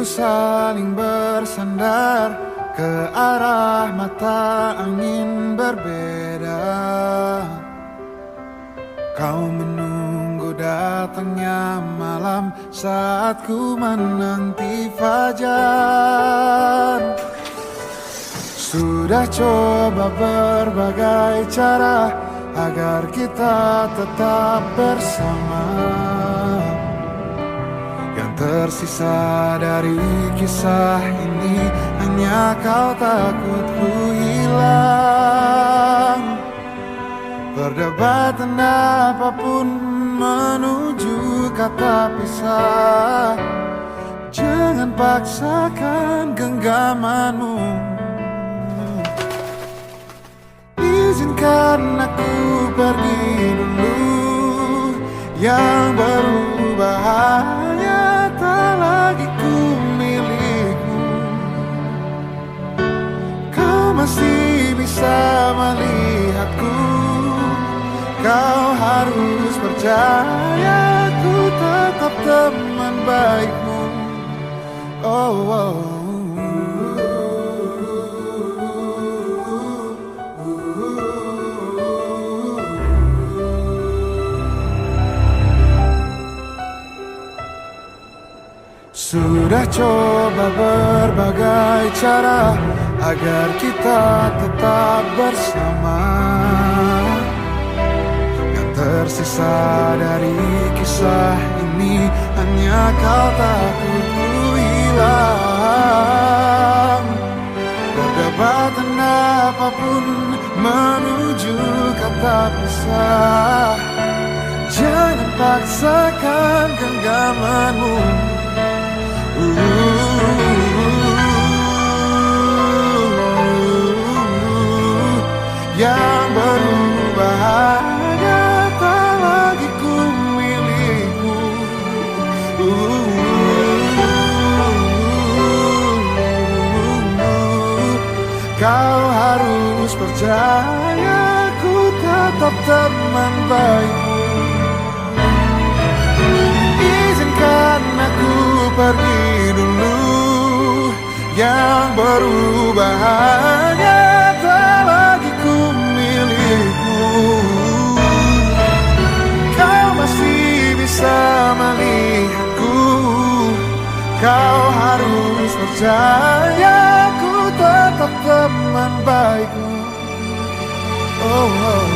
Ku saling bersandar ke arah mata angin berbeda. Kau menunggu datangnya malam saat ku menanti fajar. Sudah coba berbagai cara agar kita tetap bersama. Yang tersisa dari kisah ini hanya kau takut ku hilang. Perdebatan apapun menuju kata pisah. Jangan paksakan genggamanmu. Izinkan aku pergi dulu. Yang berubah hanya tak lagi ku milikmu. Kau masih bisa melihatku. Kau harus percaya ku tetap teman baikmu. Oh, oh. Sudah coba berbagai cara agar kita tetap bersama. Yang tersisa dari kisah ini hanya kau takut ku hilang. Perdebatan apapun menuju kata pisah. Jangan paksakan genggamanmu. Yang berubah hanya tak lagi ku milikmu. Kau harus percaya ku tetap teman baikmu. Izinkan aku pergi dulu. Yang berubah hanya tak lagi ku milikmu. Kau masih bisa melihatku. Kau harus percaya ku tetap teman baikmu. Oh, oh.